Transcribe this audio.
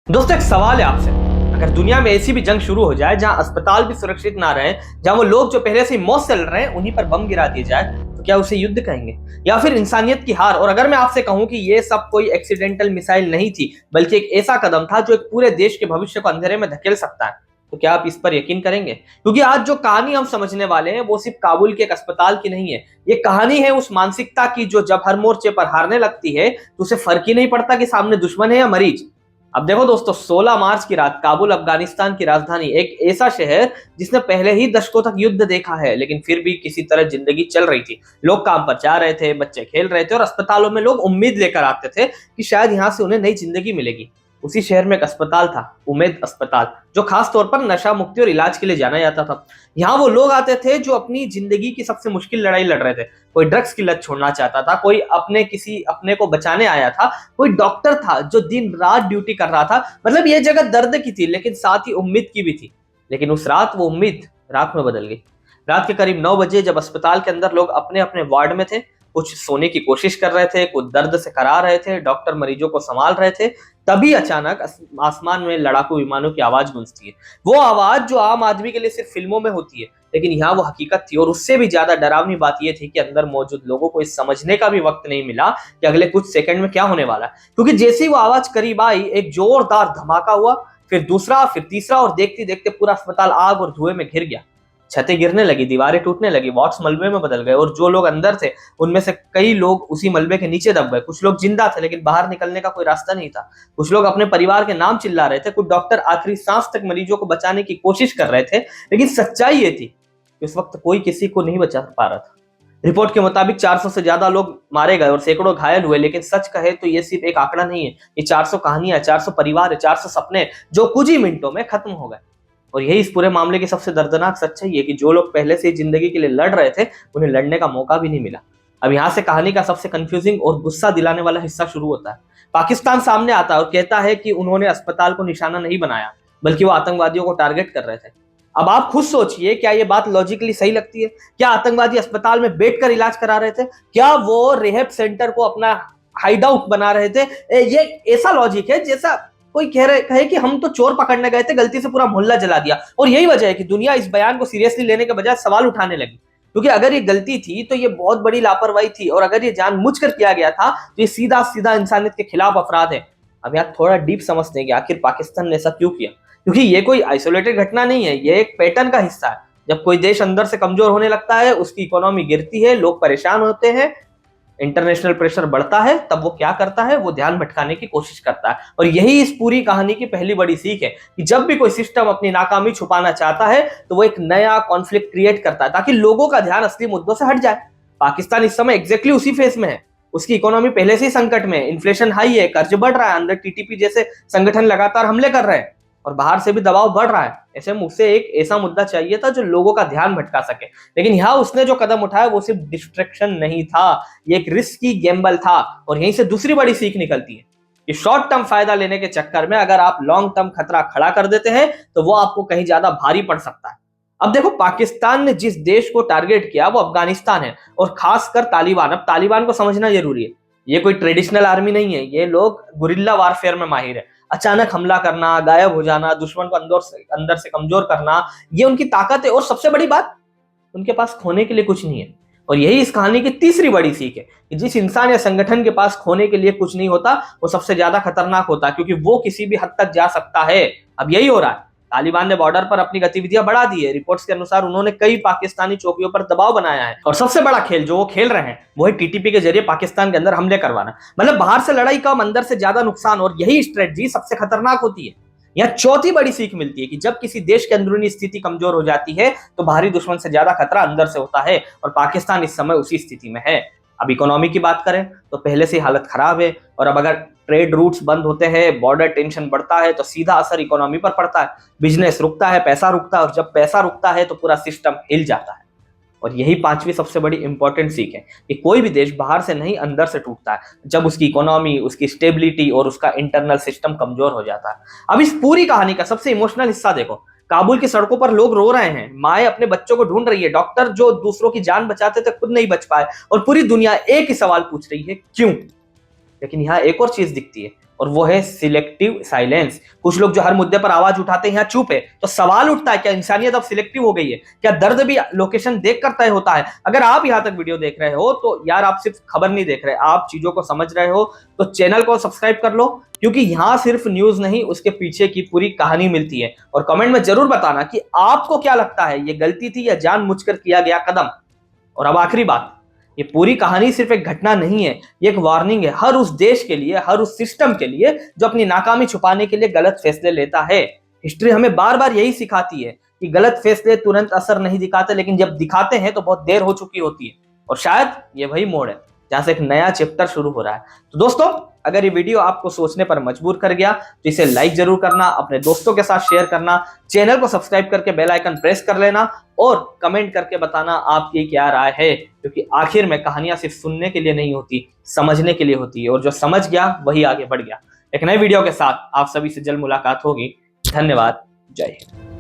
दोस्तों एक सवाल है आपसे। अगर दुनिया में ऐसी भी जंग शुरू हो जाए जहां अस्पताल भी सुरक्षित ना रहे, जहां वो लोग जो पहले से ही मौत से लड़ रहे हैं उन्हीं पर बम गिरा दिए जाए, तो क्या उसे युद्ध कहेंगे या फिर इंसानियत की हार? और अगर मैं आपसे कहूं कि ये सब कोई एक्सीडेंटल मिसाइल नहीं थी बल्कि एक ऐसा कदम था जो एक पूरे देश के भविष्य को अंधेरे में धकेल सकता है, तो क्या आप इस पर यकीन करेंगे? क्योंकि आज जो कहानी हम समझने वाले हैं वो सिर्फ काबुल के एक अस्पताल की नहीं है। ये कहानी है उस मानसिकता की जो जब हर मोर्चे पर हारने लगती है तो उसे फर्क ही नहीं पड़ता कि सामने दुश्मन है या मरीज। अब देखो दोस्तों, 16 मार्च की रात काबुल अफगानिस्तान की राजधानी, एक ऐसा शहर जिसने पहले ही दशकों तक युद्ध देखा है, लेकिन फिर भी किसी तरह जिंदगी चल रही थी। लोग काम पर जा रहे थे, बच्चे खेल रहे थे और अस्पतालों में लोग उम्मीद लेकर आते थे कि शायद यहाँ से उन्हें नई जिंदगी मिलेगी। उसी शहर में एक अस्पताल था, उम्मीद अस्पताल, जो खास तौर पर नशा मुक्ति और इलाज के लिए जाना जाता था। यहाँ वो लोग आते थे जो अपनी जिंदगी की सबसे मुश्किल लड़ाई लड़ रहे थे। कोई ड्रग्स की लत छोड़ना चाहता था, कोई किसी अपने को बचाने आया था, कोई डॉक्टर था जो दिन रात ड्यूटी कर रहा था। मतलब ये जगह दर्द की थी लेकिन साथ ही उम्मीद की भी थी। लेकिन उस रात वो उम्मीद रात में बदल गई। रात के करीब 9 बजे जब अस्पताल के अंदर लोग अपने अपने वार्ड में थे, कुछ सोने की कोशिश कर रहे थे, कुछ दर्द से करा रहे थे, डॉक्टर मरीजों को संभाल रहे थे, तभी अचानक आसमान में लड़ाकू विमानों की आवाज गूंजती है। वो आवाज जो आम आदमी के लिए सिर्फ फिल्मों में होती है, लेकिन यहाँ वो हकीकत थी। और उससे भी ज्यादा डरावनी बात यह थी कि अंदर मौजूद लोगों को इस समझने का भी वक्त नहीं मिला कि अगले कुछ सेकंड में क्या होने वाला है। क्योंकि जैसे ही वो आवाज करीब आई, एक जोरदार धमाका हुआ, फिर दूसरा, फिर तीसरा, और देखते देखते पूरा अस्पताल आग और धुएं में घिर गया। छतें गिरने लगी, दीवारें टूटने लगी, वार्ड्स मलबे में बदल गए और जो लोग अंदर थे उनमें से कई लोग उसी मलबे के नीचे दब गए। कुछ लोग जिंदा थे लेकिन बाहर निकलने का कोई रास्ता नहीं था। कुछ लोग अपने परिवार के नाम चिल्ला रहे थे, कुछ डॉक्टर आखिरी सांस तक मरीजों को बचाने की कोशिश कर रहे थे। लेकिन सच्चाई ये थी कि उस वक्त कोई किसी को नहीं बचा पा रहा था। रिपोर्ट के मुताबिक 400 से ज्यादा लोग मारे गए और सैकड़ों घायल हुए। लेकिन सच कहे तो ये सिर्फ एक आंकड़ा नहीं है, ये 400 कहानियां, 400 परिवार है, 400 सपने जो कुछ ही मिनटों में खत्म हो गए। और यही इस पूरे मामले की सबसे दर्दनाक सच्चाई है कि जो लोग पहले से ही जिंदगी के लिए लड़ रहे थे, उन्हें लड़ने का मौका भी नहीं मिला। अब यहाँ से कहानी का सबसे कंफ्यूजिंग और गुस्सा दिलाने वाला हिस्सा शुरू होता है। पाकिस्तान सामने आता है और कहता है कि उन्होंने अस्पताल को निशाना नहीं बनाया, बल्कि वो आतंकवादियों को टारगेट कर रहे थे। अब आप खुद सोचिए, क्या ये बात लॉजिकली सही लगती है? क्या आतंकवादी अस्पताल में बैठकर इलाज करा रहे थे? क्या वो रिहैब सेंटर को अपना हाइड आउट बना रहे थे? ये ऐसा लॉजिक है जैसा कोई कहे कि हम तो चोर पकड़ने गए थे, गलती से पूरा मोहल्ला जला दिया। और यही वजह है कि दुनिया इस बयान को सीरियसली लेने के बजाय सवाल उठाने लगी। क्योंकि अगर ये गलती थी तो ये बहुत बड़ी लापरवाही थी, और अगर ये जानबूझकर किया गया था तो ये सीधा सीधा इंसानियत के खिलाफ अपराध है। अब यहाँ थोड़ा डीप समझते हैं कि आखिर पाकिस्तान ने ऐसा क्यों किया। क्योंकि ये कोई आइसोलेटेड घटना नहीं है, ये एक पैटर्न का हिस्सा है। जब कोई देश अंदर से कमजोर होने लगता है, उसकी इकोनॉमी गिरती है, लोग परेशान होते हैं, इंटरनेशनल प्रेशर बढ़ता है, तब वो क्या करता है? वो ध्यान भटकाने की कोशिश करता है। और यही इस पूरी कहानी की पहली बड़ी सीख है कि जब भी कोई सिस्टम अपनी नाकामी छुपाना चाहता है तो वो एक नया कॉन्फ्लिक्ट क्रिएट करता है ताकि लोगों का ध्यान असली मुद्दों से हट जाए। पाकिस्तान इस समय एग्जैक्टली उसी फेस में है। उसकी इकोनॉमी पहले से ही संकट में है, इन्फ्लेशन हाई है, कर्ज बढ़ रहा है, अंदर टीटीपी जैसे संगठन लगातार हमले कर रहे हैं और बाहर से भी दबाव बढ़ रहा है। ऐसे में उसे एक ऐसा मुद्दा चाहिए था जो लोगों का ध्यान भटका सके। लेकिन यहाँ उसने जो कदम उठाया वो सिर्फ डिस्ट्रैक्शन नहीं था, ये एक रिस्की गैम्बल था। और यहीं से दूसरी बड़ी सीख निकलती है कि शॉर्ट टर्म फायदा लेने के चक्कर में अगर आप लॉन्ग टर्म खतरा खड़ा कर देते हैं तो वो आपको कहीं ज्यादा भारी पड़ सकता है। अब देखो, पाकिस्तान ने जिस देश को टारगेट किया वो अफगानिस्तान है, और खासकर तालिबान। अब तालिबान को समझना जरूरी है, ये कोई ट्रेडिशनल आर्मी नहीं है, ये लोग गुरिल्ला वारफेयर में माहिर है। अचानक हमला करना, गायब हो जाना, दुश्मन को अंदर से कमजोर करना, ये उनकी ताकत है। और सबसे बड़ी बात, उनके पास खोने के लिए कुछ नहीं है। और यही इस कहानी की तीसरी बड़ी सीख है कि जिस इंसान या संगठन के पास खोने के लिए कुछ नहीं होता, वो सबसे ज्यादा खतरनाक होता है, क्योंकि वो किसी भी हद तक जा सकता है। अब यही हो रहा है। तालिबान ने बॉर्डर पर अपनी गतिविधियां बढ़ा दी है। रिपोर्ट्स के अनुसार उन्होंने कई पाकिस्तानी चौकियों पर दबाव बनाया है, और सबसे बड़ा खेल जो वो खेल रहे हैं वो है टीटीपी के जरिए पाकिस्तान के अंदर हमले करवाना। मतलब बाहर से लड़ाई कम, अंदर से ज्यादा नुकसान। और यही स्ट्रेटजी सबसे खतरनाक होती है। यह चौथी बड़ी सीख मिलती है कि जब किसी देश की अंदरूनी स्थिति कमजोर हो जाती है तो बाहरी दुश्मन से ज्यादा खतरा अंदर से होता है, और पाकिस्तान इस समय उसी स्थिति में है। अब इकोनॉमी की बात करें तो पहले से हालत खराब है, और अब अगर ट्रेड रूट्स बंद होते हैं, बॉर्डर टेंशन बढ़ता है, तो सीधा असर इकोनॉमी पर पड़ता है। बिजनेस रुकता है, पैसा रुकता है, और जब पैसा रुकता है तो पूरा सिस्टम हिल जाता है। और यही पांचवी सबसे बड़ी इंपॉर्टेंट सीख है कि कोई भी देश बाहर से नहीं, अंदर से टूटता है, जब उसकी इकोनॉमी, उसकी स्टेबिलिटी और उसका इंटरनल सिस्टम कमजोर हो जाता है। अब इस पूरी कहानी का सबसे इमोशनल हिस्सा देखो। काबुल की सड़कों पर लोग रो रहे हैं, माएं अपने बच्चों को ढूंढ रही है, डॉक्टर जो दूसरों की जान बचाते थे खुद नहीं बच पाए, और पूरी दुनिया एक ही सवाल पूछ रही है, क्यों? लेकिन यहाँ एक और चीज दिखती है और वो है सिलेक्टिव साइलेंस। कुछ लोग जो हर मुद्दे पर आवाज उठाते हैं यहाँ चुप है। तो सवाल उठता है, क्या इंसानियत अब सिलेक्टिव हो गई है? क्या दर्द भी लोकेशन देखकर तय होता है? अगर आप यहाँ तक वीडियो देख रहे हो तो यार आप सिर्फ खबर नहीं देख रहे, आप चीजों को समझ रहे हो। तो चैनल को सब्सक्राइब कर लो, क्योंकि यहाँ सिर्फ न्यूज नहीं, उसके पीछे की पूरी कहानी मिलती है। और कमेंट में जरूर बताना कि आपको क्या लगता है, ये गलती थी या जानबूझकर किया गया कदम। और अब आखिरी बात, ये पूरी कहानी सिर्फ एक घटना नहीं है, ये एक वार्निंग है हर उस देश के लिए, हर उस सिस्टम के लिए जो अपनी नाकामी छुपाने के लिए गलत फैसले लेता है। हिस्ट्री हमें बार बार यही सिखाती है कि गलत फैसले तुरंत असर नहीं दिखाते, लेकिन जब दिखाते हैं तो बहुत देर हो चुकी होती है। और शायद ये वही मोड़ है जहां से एक नया चैप्टर शुरू हो रहा है। तो दोस्तों, अगर ये वीडियो आपको सोचने पर मजबूर कर गया तो इसे लाइक जरूर करना, अपने दोस्तों के साथ शेयर करना, चैनल को सब्सक्राइब करके बेल आइकन प्रेस कर लेना और कमेंट करके बताना आपकी क्या राय है, क्योंकि आखिर में कहानियां सिर्फ सुनने के लिए नहीं होती, समझने के लिए होती है। और जो समझ गया वही आगे बढ़ गया। एक नए वीडियो के साथ आप सभी से जल्द मुलाकात होगी। धन्यवाद। जय हिंद।